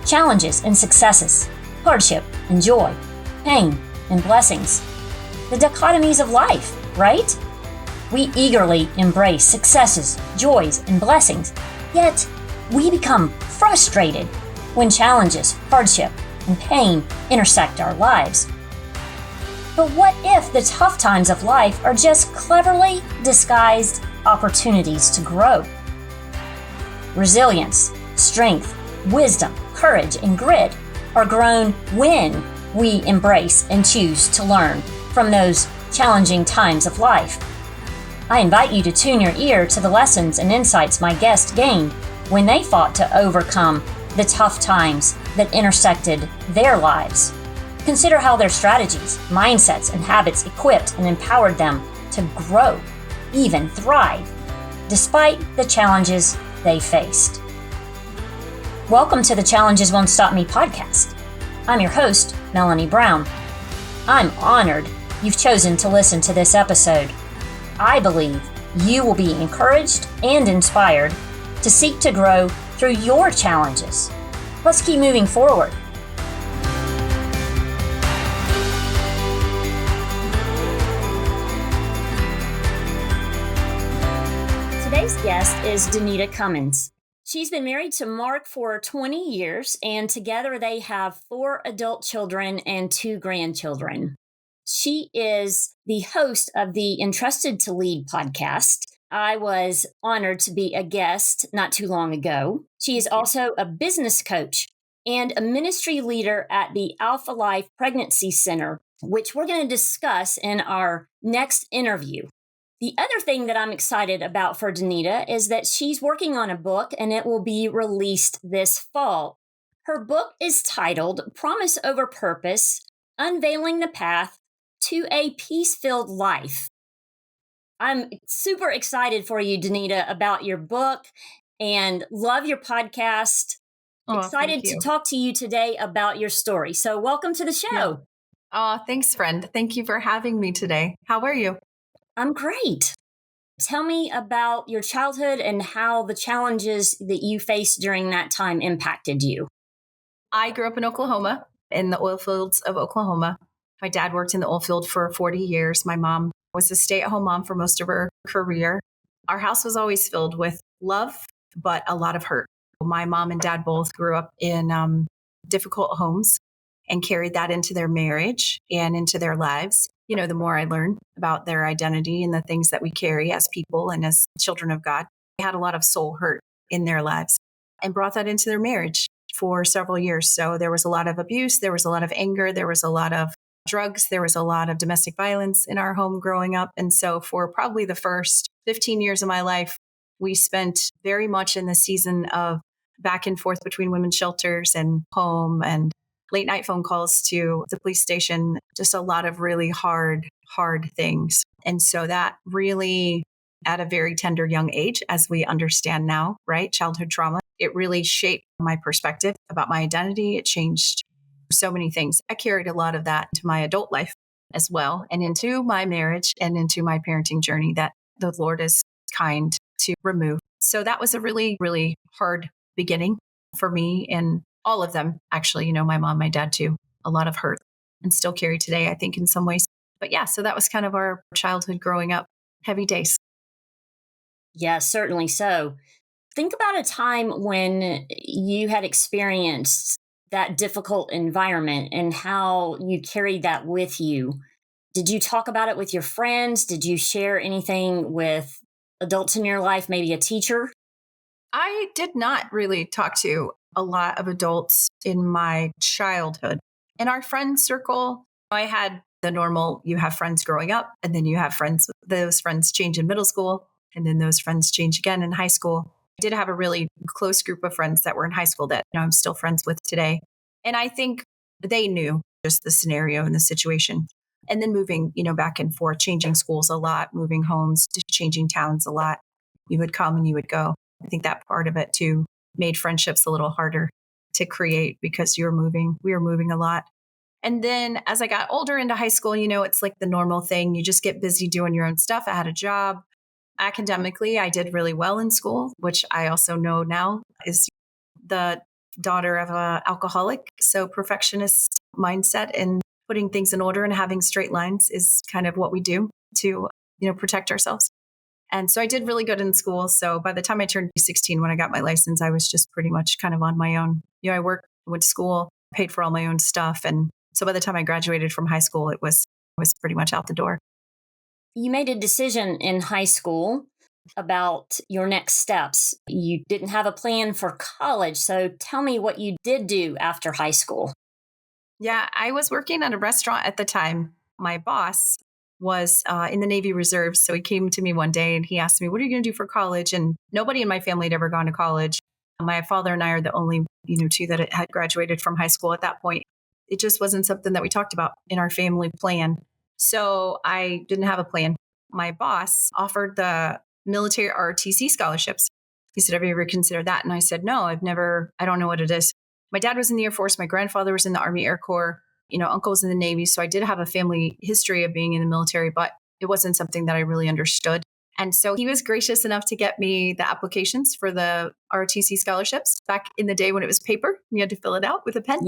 challenges and successes, hardship and joy, pain and blessings. The dichotomies of life, right? We eagerly embrace successes, joys, and blessings, yet we become frustrated when challenges, hardship, and pain intersect our lives. But what if the tough times of life are just cleverly disguised opportunities to grow? Resilience, strength, wisdom, courage, and grit are grown when we embrace and choose to learn from those challenging times of life. I invite you to tune your ear to the lessons and insights my guests gained when they fought to overcome the tough times that intersected their lives. Consider how their strategies, mindsets, and habits equipped and empowered them to grow, even thrive, despite the challenges they faced. Welcome to the Challenges Won't Stop Me podcast. I'm your host, Melanie Brown. I'm honored you've chosen to listen to this episode. I believe you will be encouraged and inspired to seek to grow through your challenges. Let's keep moving forward. Today's guest is Danita Cummins. She's been married to Mark for 20 years, and together they have 4 adult children and 2 grandchildren. She is the host of the Entrusted to Lead podcast. I was honored to be a guest not too long ago. She is also a business coach and a ministry leader at the Alpha Life Pregnancy Center, which we're going to discuss in our next interview. The other thing that I'm excited about for Danita is that she's working on a book and it will be released this fall. Her book is titled Promise Over Purpose, Unveiling the Path to a Peace-Filled Life. I'm super excited for you, Danita, about your book and love your podcast. Excited to talk to you today about your story. So welcome to the show. Yeah. Oh, thanks, friend. Thank you for having me today. How are you? I'm great. Tell me about your childhood and how the challenges that you faced during that time impacted you. I grew up in Oklahoma, in the oil fields of Oklahoma. My dad worked in the oil field for 40 years. My mom was a stay-at-home mom for most of her career. Our house was always filled with love, but a lot of hurt. My mom and dad both grew up in difficult homes and carried that into their marriage and into their lives. You know, the more I learn about their identity and the things that we carry as people and as children of God, they had a lot of soul hurt in their lives and brought that into their marriage for several years. So there was a lot of abuse. There was a lot of anger. There was a lot of drugs. There was a lot of domestic violence in our home growing up. And so for probably the first 15 years of my life, we spent very much in the season of back and forth between women's shelters and home and late night phone calls to the police station, just a lot of really hard things. And so that really, at a very tender young age, as we understand now, right? Childhood trauma, it really shaped my perspective about my identity. It changed so many things. I carried a lot of that into my adult life as well, and into my marriage and into my parenting journey that the Lord is kind to remove. So that was a really, really hard beginning for me and all of them, actually, you know, my mom, my dad too, a lot of hurt and still carry today, I think, in some ways. But yeah, so that was kind of our childhood growing up, heavy days. Yeah, certainly so. Think about a time when you had experienced that difficult environment and how you carried that with you. Did you talk about it with your friends? Did you share anything with adults in your life, maybe a teacher? I did not really talk to a lot of adults in my childhood. In our friend circle, I had the normal, you have friends growing up, and then you have friends, those friends change in middle school, and then those friends change again in high school. I did have a really close group of friends that were in high school that I'm still friends with today. And I think they knew just the scenario and the situation. And then moving, back and forth, changing schools a lot, moving homes, changing towns a lot. You would come and you would go. I think that part of it too made friendships a little harder to create because we were moving a lot. And then as I got older into high school, it's like the normal thing. You just get busy doing your own stuff. I had a job. Academically, I did really well in school, which I also know now is the daughter of an alcoholic. So perfectionist mindset and putting things in order and having straight lines is kind of what we do to, protect ourselves. And so I did really good in school. So by the time I turned 16, when I got my license, I was just pretty much kind of on my own. I worked, went to school, paid for all my own stuff. And so by the time I graduated from high school, I was pretty much out the door. You made a decision in high school about your next steps. You didn't have a plan for college. So tell me what you did do after high school. Yeah, I was working at a restaurant at the time. My boss was in the Navy Reserves. So he came to me one day and he asked me, "What are you going to do for college?" And nobody in my family had ever gone to college. My father and I are the only, two that had graduated from high school at that point. It just wasn't something that we talked about in our family plan. So I didn't have a plan. My boss offered the military ROTC scholarships. He said, "Have you ever considered that?" And I said, "No, I don't know what it is." My dad was in the Air Force. My grandfather was in the Army Air Corps. Uncle was in the Navy. So I did have a family history of being in the military, but it wasn't something that I really understood. And so he was gracious enough to get me the applications for the ROTC scholarships back in the day when it was paper. You had to fill it out with a pen.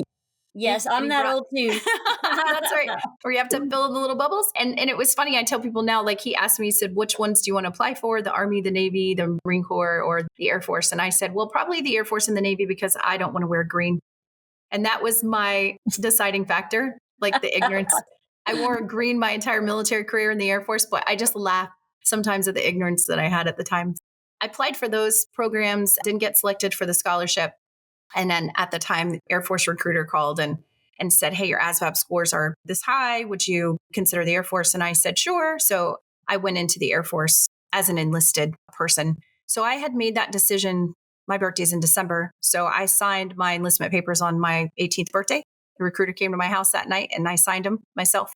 Yes, I'm that old too. That's right. Where you have to fill in the little bubbles. And it was funny. I tell people now, like he asked me, he said, "Which ones do you want to apply for? The Army, the Navy, the Marine Corps, or the Air Force?" And I said, "Well, probably the Air Force and the Navy because I don't want to wear green." And that was my deciding factor, like the ignorance. I wore green my entire military career in the Air Force, but I just laugh sometimes at the ignorance that I had at the time. I applied for those programs, didn't get selected for the scholarship. And then at the time, the Air Force recruiter called and said, "Hey, your ASVAB scores are this high. Would you consider the Air Force?" And I said, "Sure." So I went into the Air Force as an enlisted person. So I had made that decision. My birthday's in December. So I signed my enlistment papers on my 18th birthday. The recruiter came to my house that night and I signed them myself.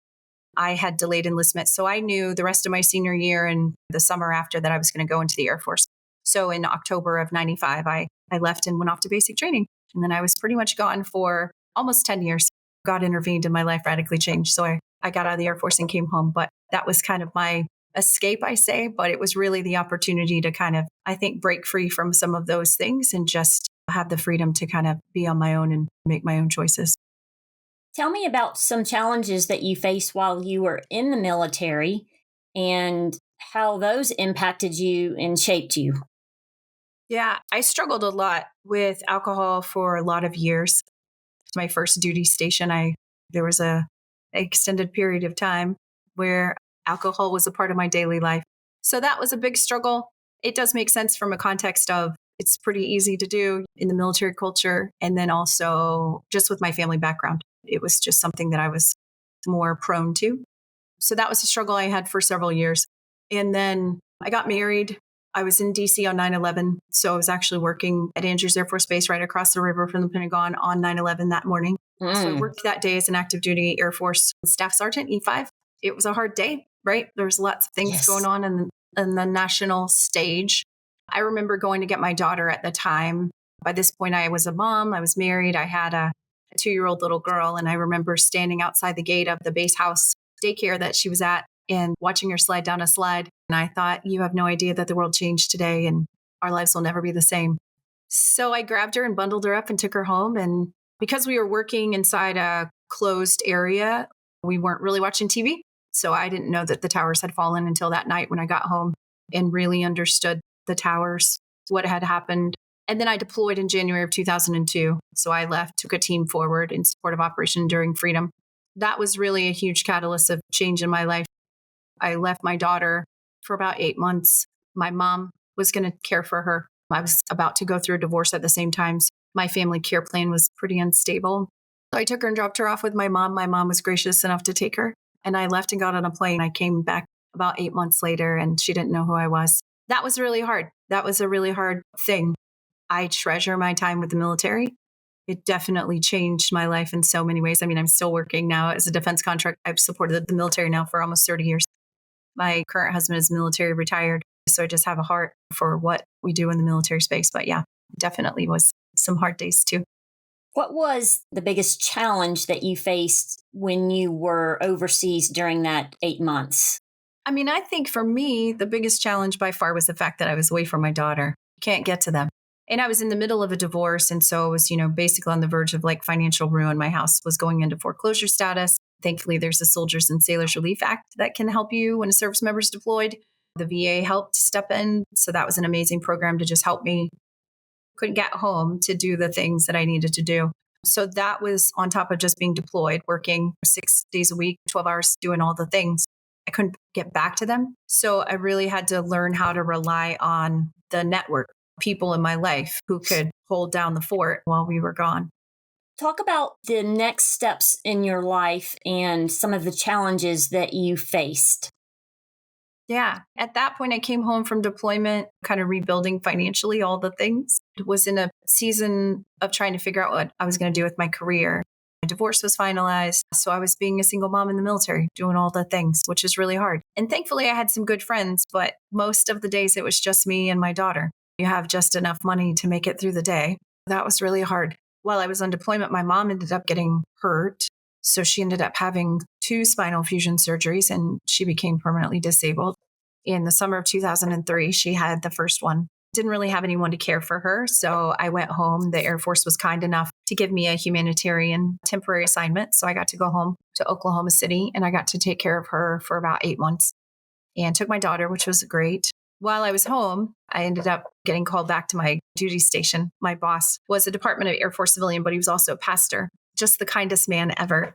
I had delayed enlistment. So I knew the rest of my senior year and the summer after that I was going to go into the Air Force. So in October of 95, I left and went off to basic training. And then I was pretty much gone for almost 10 years. God intervened and my life radically changed. So I got out of the Air Force and came home. But that was kind of my escape, I say. But it was really the opportunity to kind of, I think, break free from some of those things and just have the freedom to kind of be on my own and make my own choices. Tell me about some challenges that you faced while you were in the military and how those impacted you and shaped you. Yeah, I struggled a lot with alcohol for a lot of years. My first duty station, there was a extended period of time where alcohol was a part of my daily life. So that was a big struggle. It does make sense from a context of it's pretty easy to do in the military culture. And then also just with my family background, it was just something that I was more prone to. So that was a struggle I had for several years. And then I got married. I was in DC on 9/11. So I was actually working at Andrews Air Force Base right across the river from the Pentagon on 9/11 that morning. So I worked that day as an active duty Air Force Staff Sergeant, E5. It was a hard day, right? There's lots of things going on in the national stage. I remember going to get my daughter at the time. By this point, I was a mom. I was married. I had a 2-year-old little girl. And I remember standing outside the gate of the base house daycare that she was at and watching her slide down a slide. And I thought, you have no idea that the world changed today and our lives will never be the same. So I grabbed her and bundled her up and took her home. And because we were working inside a closed area, we weren't really watching TV. So I didn't know that the towers had fallen until that night when I got home and really understood the towers, what had happened. And then I deployed in January of 2002. So I left, took a team forward in support of Operation Enduring Freedom. That was really a huge catalyst of change in my life. I left my daughter for about 8 months. My mom was going to care for her. I was about to go through a divorce at the same time. So my family care plan was pretty unstable. So I took her and dropped her off with my mom. My mom was gracious enough to take her. And I left and got on a plane. I came back about 8 months later and she didn't know who I was. That was really hard. That was a really hard thing. I treasure my time with the military. It definitely changed my life in so many ways. I mean, I'm still working now as a defense contractor. I've supported the military now for almost 30 years. My current husband is military retired. So I just have a heart for what we do in the military space. But yeah, definitely was some hard days too. What was the biggest challenge that you faced when you were overseas during that 8 months? I mean, I think for me, the biggest challenge by far was the fact that I was away from my daughter. Can't get to them. And I was in the middle of a divorce. And so I was, basically on the verge of like financial ruin. My house was going into foreclosure status. Thankfully, there's a Soldiers and Sailors Relief Act that can help you when a service member is deployed. The VA helped step in. So that was an amazing program to just help me. Couldn't get home to do the things that I needed to do. So that was on top of just being deployed, working 6 days a week, 12 hours, doing all the things. I couldn't get back to them. So I really had to learn how to rely on the network, people in my life who could hold down the fort while we were gone. Talk about the next steps in your life and some of the challenges that you faced. Yeah. At that point, I came home from deployment, kind of rebuilding financially all the things. Was in a season of trying to figure out what I was going to do with my career. My divorce was finalized. So I was being a single mom in the military, doing all the things, which is really hard. And thankfully, I had some good friends, but most of the days it was just me and my daughter. You have just enough money to make it through the day. That was really hard. While I was on deployment, my mom ended up getting hurt. So she ended up having 2 spinal fusion surgeries and she became permanently disabled. In the summer of 2003, she had the first one. Didn't really have anyone to care for her. So I went home. The Air Force was kind enough to give me a humanitarian temporary assignment. So I got to go home to Oklahoma City and I got to take care of her for about 8 months and took my daughter, which was great. While I was home, I ended up getting called back to my duty station. My boss was a Department of Air Force civilian, but he was also a pastor, just the kindest man ever.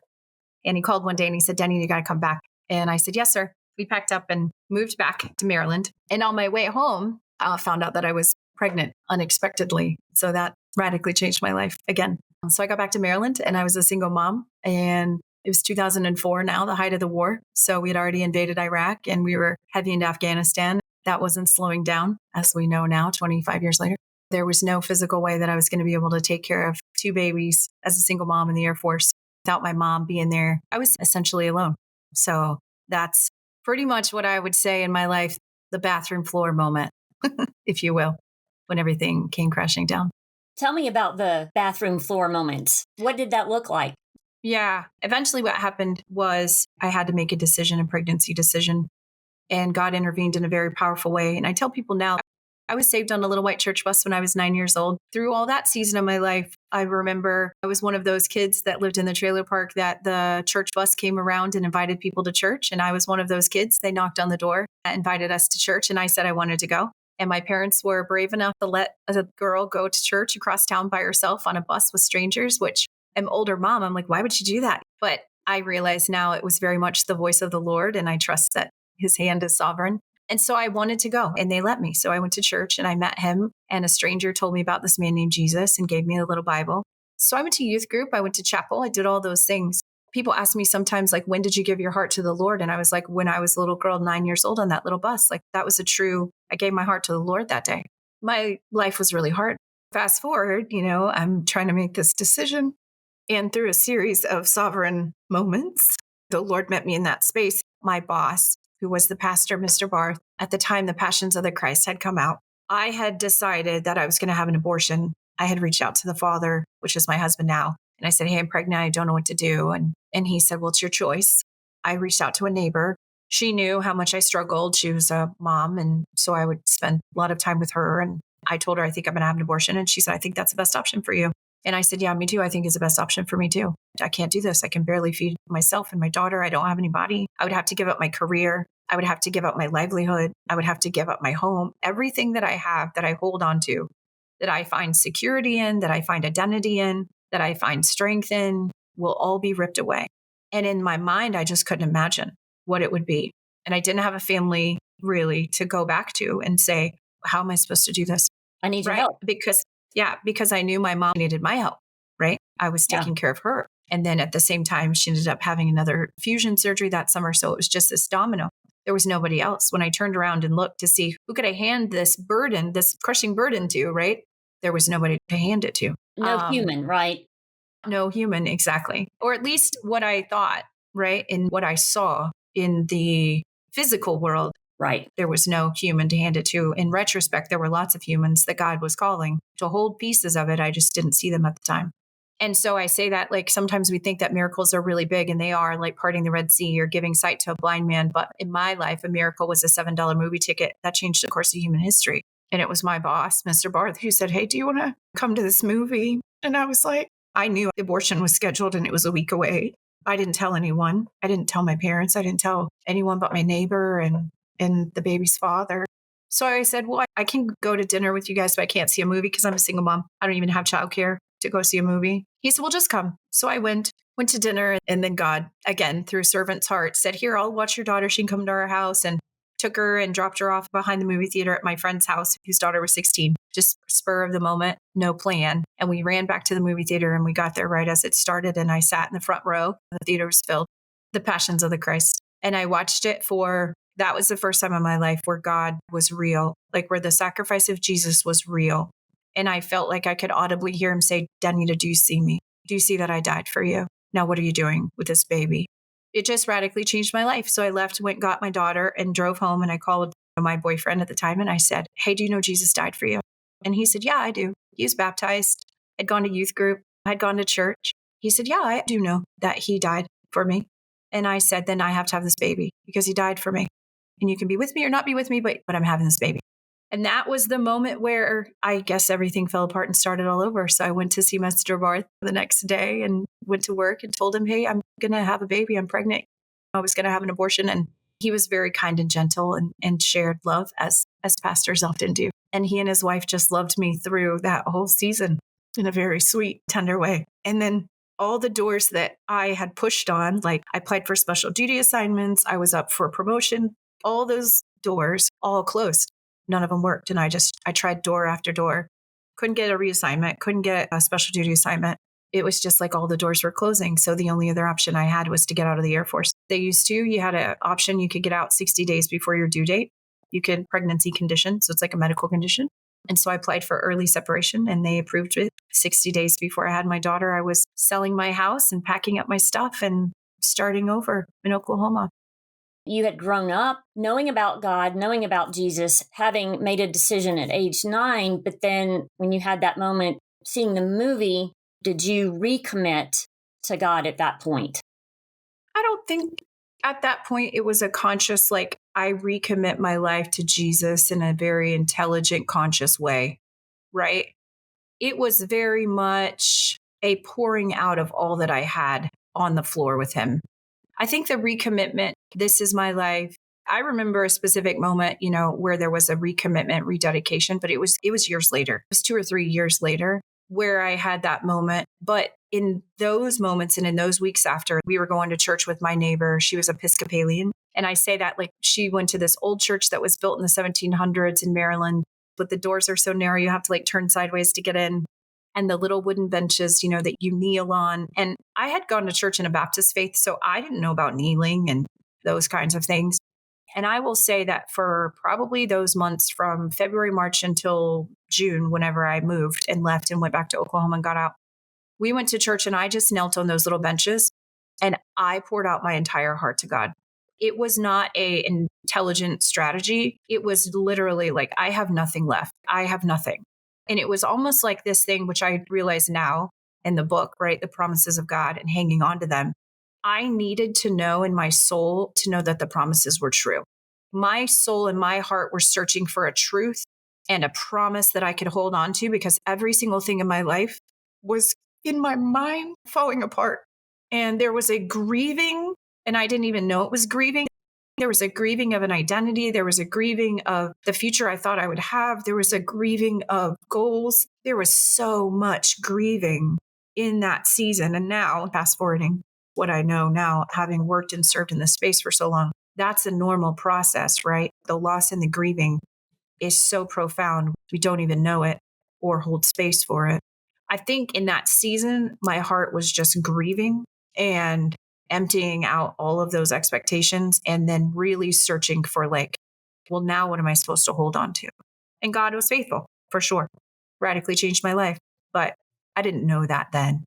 And he called one day and he said, Denny, you got to come back. And I said, yes, sir. We packed up and moved back to Maryland. And on my way home, I found out that I was pregnant unexpectedly. So that radically changed my life again. So I got back to Maryland and I was a single mom. And it was 2004 now, the height of the war. So we had already invaded Iraq and we were heading into Afghanistan. That wasn't slowing down, as we know now, 25 years later. There was no physical way that I was going to be able to take care of 2 babies as a single mom in the Air Force without my mom being there. I was essentially alone. So that's pretty much what I would say in my life, the bathroom floor moment, if you will, when everything came crashing down. Tell me about the bathroom floor moment. What did that look like? Yeah. Eventually what happened was I had to make a decision, a pregnancy decision. And God intervened in a very powerful way. And I tell people now, I was saved on a little white church bus when I was 9 years old. Through all that season of my life, I remember I was one of those kids that lived in the trailer park that the church bus came around and invited people to church. And I was one of those kids. They knocked on the door and invited us to church. And I said I wanted to go. And my parents were brave enough to let a girl go to church across town by herself on a bus with strangers, which I'm older mom. I'm like, why would you do that? But I realize now it was very much the voice of the Lord. And I trust that His hand is sovereign. And so I wanted to go and they let me. So I went to church and I met him and a stranger told me about this man named Jesus and gave me a little Bible. So I went to youth group. I went to chapel. I did all those things. People ask me sometimes, like, when did you give your heart to the Lord? And I was like, when I was a little girl, 9 years old on that little bus, like that was I gave my heart to the Lord that day. My life was really hard. Fast forward, I'm trying to make this decision. And through a series of sovereign moments, the Lord met me in that space. My boss, who was the pastor, Mr. Barth, at the time the Passions of the Christ had come out. I had decided that I was going to have an abortion. I had reached out to the father, which is my husband now. And I said, hey, I'm pregnant. I don't know what to do. And he said, well, it's your choice. I reached out to a neighbor. She knew how much I struggled. She was a mom. And so I would spend a lot of time with her. And I told her, I think I'm going to have an abortion. And she said, I think that's the best option for you. And I said, yeah, me too. I think it's the best option for me too. I can't do this. I can barely feed myself and my daughter. I don't have anybody. I would have to give up my career. I would have to give up my livelihood. I would have to give up my home. Everything that I have, that I hold on to, that I find security in, that I find identity in, that I find strength in, will all be ripped away. And in my mind, I just couldn't imagine what it would be. And I didn't have a family really to go back to and say, how am I supposed to do this? I need your help. Because I knew my mom needed my help, right? I was taking care of her. And then at the same time, she ended up having another fusion surgery that summer. So it was just this domino. There was nobody else. When I turned around and looked to see who could I hand this burden, this crushing burden to, right? There was nobody to hand it to. No human, right? No human, exactly. Or at least what I thought, right? And what I saw in the physical world. Right. There was no human to hand it to. In retrospect, there were lots of humans that God was calling to hold pieces of it. I just didn't see them at the time. And so I say that, like, sometimes we think that miracles are really big, and they are, like parting the Red Sea or giving sight to a blind man. But in my life, a miracle was a $7 movie ticket that changed the course of human history. And it was my boss, Mr. Barth, who said, "Hey, do you want to come to this movie?" And I was like, I knew the abortion was scheduled and it was a week away. I didn't tell anyone. I didn't tell my parents. I didn't tell anyone but my neighbor and the baby's father. So I said, well, I can go to dinner with you guys, but I can't see a movie because I'm a single mom. I don't even have childcare to go see a movie. He said, well, just come. So I went to dinner, and then God, again, through a servant's heart, said, here, I'll watch your daughter. She can come to our house, and took her and dropped her off behind the movie theater at my friend's house, whose daughter was 16, just spur of the moment, no plan. And we ran back to the movie theater, and we got there right as it started. And I sat in the front row. The theater was filled, The Passions of the Christ. And I watched it that was the first time in my life where God was real, like where the sacrifice of Jesus was real. And I felt like I could audibly hear him say, Danita, do you see me? Do you see that I died for you? Now, what are you doing with this baby? It just radically changed my life. So I left, went, got my daughter, and drove home. And I called my boyfriend at the time, and I said, hey, do you know Jesus died for you? And he said, yeah, I do. He was baptized. I'd gone to youth group. I'd gone to church. He said, yeah, I do know that he died for me. And I said, then I have to have this baby because he died for me. And you can be with me or not be with me, but I'm having this baby. And that was the moment where I guess everything fell apart and started all over. So I went to see Mr. Barth the next day and went to work and told him, hey, I'm going to have a baby. I'm pregnant. I was going to have an abortion. And he was very kind and gentle and shared love as pastors often do. And he and his wife just loved me through that whole season in a very sweet, tender way. And then all the doors that I had pushed on, like I applied for special duty assignments, I was up for promotion, all those doors all closed. None of them worked. And I tried door after door. Couldn't get a reassignment, couldn't get a special duty assignment. It was just like all the doors were closing. So the only other option I had was to get out of the Air Force. You had an option, you could get out 60 days before your due date. You could pregnancy condition. So it's like a medical condition. And so I applied for early separation and they approved it 60 days before I had my daughter. I was selling my house and packing up my stuff and starting over in Oklahoma. You had grown up knowing about God, knowing about Jesus, having made a decision at age 9. But then when you had that moment, seeing the movie, did you recommit to God at that point? I don't think at that point it was a conscious, like I recommit my life to Jesus in a very intelligent, conscious way, right? It was very much a pouring out of all that I had on the floor with him. I think the recommitment, this is my life. I remember a specific moment, where there was a recommitment, rededication, but it was years later. It was 2 or 3 years later where I had that moment. But in those moments and in those weeks after, we were going to church with my neighbor. She was Episcopalian. And I say that like she went to this old church that was built in the 1700s in Maryland, but the doors are so narrow, you have to like turn sideways to get in. And the little wooden benches, that you kneel on. And I had gone to church in a Baptist faith, so I didn't know about kneeling and those kinds of things. And I will say that for probably those months from February, March until June, whenever I moved and left and went back to Oklahoma and got out, we went to church and I just knelt on those little benches and I poured out my entire heart to God. It was not an intelligent strategy. It was literally like, I have nothing left. I have nothing. And it was almost like this thing, which I realize now in the book, right? The promises of God and hanging on to them. I needed to know in my soul to know that the promises were true. My soul and my heart were searching for a truth and a promise that I could hold on to because every single thing in my life was in my mind falling apart. And there was a grieving, and I didn't even know it was grieving. There was a grieving of an identity. There was a grieving of the future I thought I would have. There was a grieving of goals. There was so much grieving in that season. And now, fast forwarding what I know now, having worked and served in this space for so long, that's a normal process, right? The loss and the grieving is so profound. We don't even know it or hold space for it. I think in that season, my heart was just grieving and emptying out all of those expectations and then really searching for well, now what am I supposed to hold on to? And God was faithful for sure. Radically changed my life. But I didn't know that then.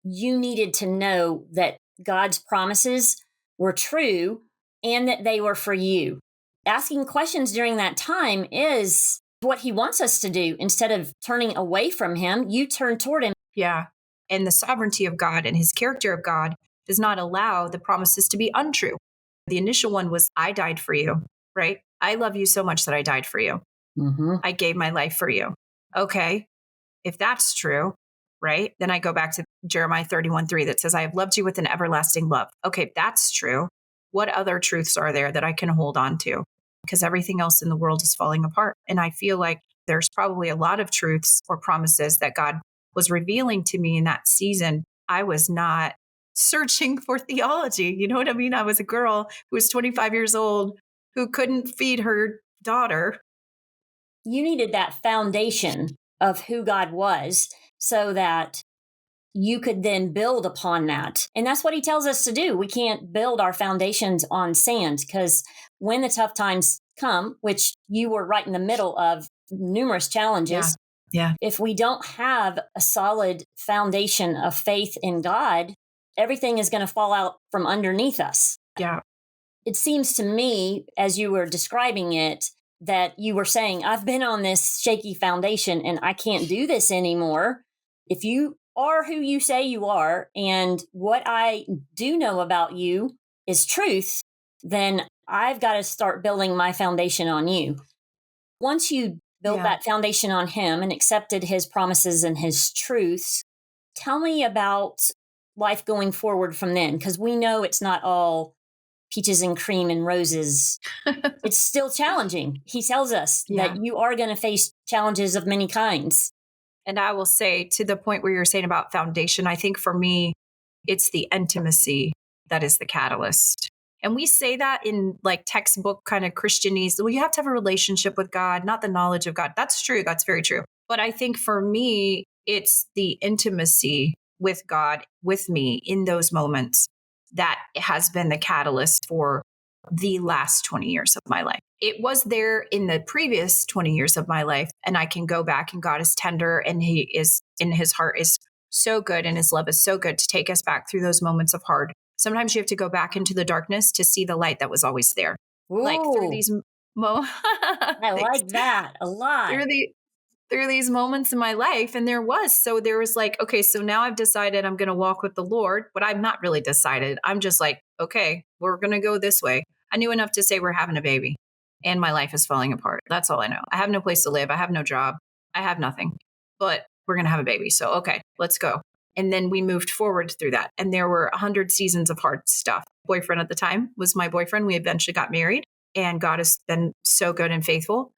You needed to know that God's promises were true and that they were for you. Asking questions during that time is what he wants us to do. Instead of turning away from him, you turn toward him. Yeah. And the sovereignty of God and his character of God does not allow the promises to be untrue. The initial one was, I died for you, right? I love you so much that I died for you. Mm-hmm. I gave my life for you. Okay. If that's true, right? Then I go back to Jeremiah 31:3 that says, I have loved you with an everlasting love. Okay, if that's true, what other truths are there that I can hold on to? Because everything else in the world is falling apart. And I feel like there's probably a lot of truths or promises that God was revealing to me in that season. I was not searching for theology. You know what I mean? I was a girl who was 25 years old who couldn't feed her daughter. You needed that foundation of who God was so that you could then build upon that. And that's what he tells us to do. We can't build our foundations on sand because when the tough times come, which you were right in the middle of numerous Yeah. challenges, Yeah. if we don't have a solid foundation of faith in God, everything is going to fall out from underneath us. Yeah. It seems to me, as you were describing it, that you were saying, I've been on this shaky foundation and I can't do this anymore. If you are who you say you are, and what I do know about you is truth, then I've got to start building my foundation on you. Once you built Yeah. that foundation on him and accepted his promises and his truths, tell me about life going forward from then, because we know it's not all peaches and cream and roses. It's still challenging. He tells us that Yeah. you are going to face challenges of many kinds. And I will say, to the point where you're saying about foundation, I think for me, it's the intimacy that is the catalyst. And we say that in like textbook kind of Christianese. Well, you have to have a relationship with God, not the knowledge of God. That's true. That's very true. But I think for me, it's the intimacy with God, with me in those moments that has been the catalyst for the last 20 years of my life. It was there in the previous 20 years of my life. And I can go back, and God is tender, and he is, in his heart is so good, and his love is so good to take us back through those moments of hard. Sometimes you have to go back into the darkness to see the light that was always there. Like through Ooh, these I thanks. like that a lot. through the through these moments in my life. And there was like, okay, so now I've decided I'm going to walk with the Lord, but I'm not really decided. I'm just like, okay, we're going to go this way. I knew enough to say we're having a baby and my life is falling apart. That's all I know. I have no place to live. I have no job. I have nothing, but we're going to have a baby. So, okay, let's go. And then we moved forward through that. And there were 100 seasons of hard stuff. Boyfriend at the time was my boyfriend. We eventually got married, and God has been so good and faithful.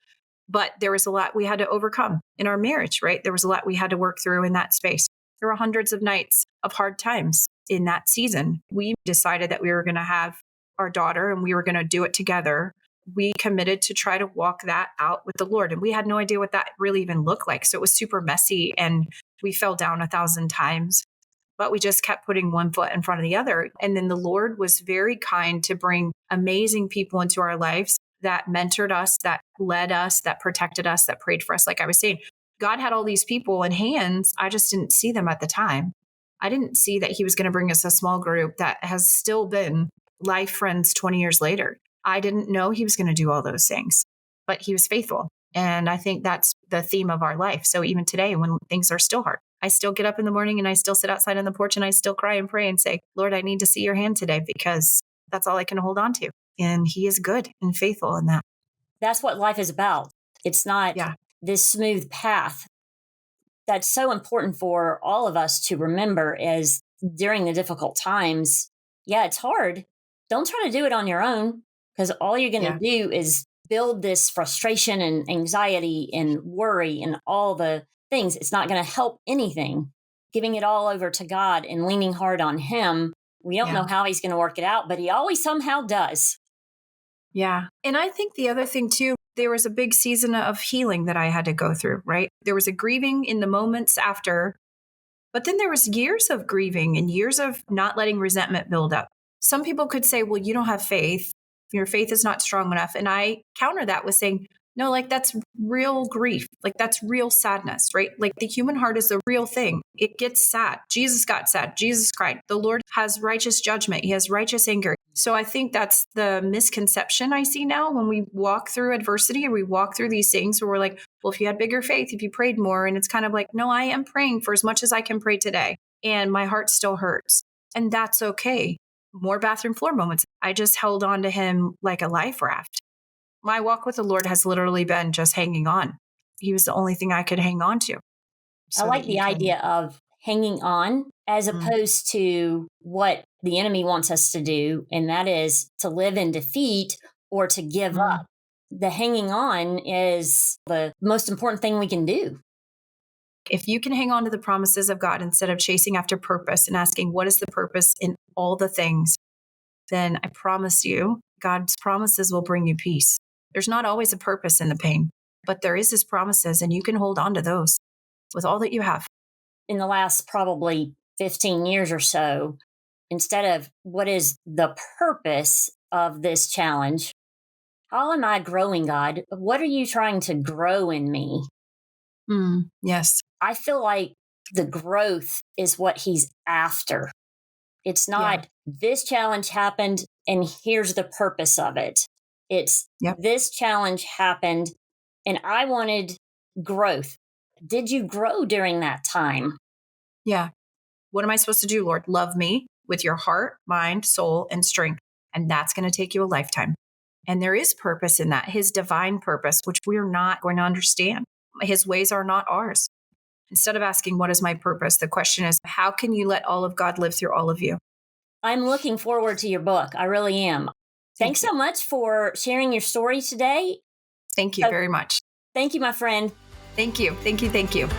But there was a lot we had to overcome in our marriage, right? There was a lot we had to work through in that space. There were hundreds of nights of hard times in that season. We decided that we were going to have our daughter and we were going to do it together. We committed to try to walk that out with the Lord. And we had no idea what that really even looked like. So it was super messy, and we fell down 1,000 times, but we just kept putting one foot in front of the other. And then the Lord was very kind to bring amazing people into our lives that mentored us, that led us, that protected us, that prayed for us. Like I was saying, God had all these people in hands. I just didn't see them at the time. I didn't see that he was going to bring us a small group that has still been life friends 20 years later. I didn't know he was going to do all those things, but he was faithful. And I think that's the theme of our life. So even today, when things are still hard, I still get up in the morning and I still sit outside on the porch and I still cry and pray and say, Lord, I need to see your hand today, because that's all I can hold on to. And he is good and faithful in that. That's what life is about. It's not Yeah. this smooth path. That's so important for all of us to remember is during the difficult times. Yeah, it's hard. Don't try to do it on your own, because all you're going Yeah. to do is build this frustration and anxiety and worry and all the things. It's not going to help anything. Giving it all over to God and leaning hard on him. We don't Yeah. know how he's going to work it out, but he always somehow does. Yeah. And I think the other thing too, there was a big season of healing that I had to go through, right? There was a grieving in the moments after, but then there was years of grieving and years of not letting resentment build up. Some people could say, well, you don't have faith. Your faith is not strong enough. And I counter that with saying, no, like that's real grief. Like that's real sadness, right? Like the human heart is a real thing. It gets sad. Jesus got sad. Jesus cried. The Lord has righteous judgment. He has righteous anger. So I think that's the misconception I see now when we walk through adversity or we walk through these things where we're like, well, if you had bigger faith, if you prayed more, and it's kind of like, no, I am praying for as much as I can pray today. And my heart still hurts. And that's okay. More bathroom floor moments. I just held on to him like a life raft. My walk with the Lord has literally been just hanging on. He was the only thing I could hang on to I so that like you the can. idea of hanging on as Mm, opposed to what the enemy wants us to do, and that is to live in defeat or to give mm. up. The hanging on is the most important thing we can do. If you can hang on to the promises of God instead of chasing after purpose and asking, what is the purpose in all the things? Then I promise you, God's promises will bring you peace. There's not always a purpose in the pain, but there is his promises, and you can hold on to those with all that you have. In the last probably 15 years or so, instead of what is the purpose of this challenge, how am I growing, God? What are you trying to grow in me? Yes. I feel like the growth is what he's after. It's Yeah. not this challenge happened and here's the purpose of it. It's Yep. this challenge happened and I wanted growth. Did you grow during that time? Yeah. What am I supposed to do, Lord? Love me with your heart, mind, soul, and strength. And that's going to take you a lifetime. And there is purpose in that, his divine purpose, which we're not going to understand. His ways are not ours. Instead of asking, what is my purpose? The question is, how can you let all of God live through all of you? I'm looking forward to your book. I really am. Thanks Thank you. so much for sharing your story today. Thank you So, very much. thank you, my friend. Thank you. Thank you. Thank you.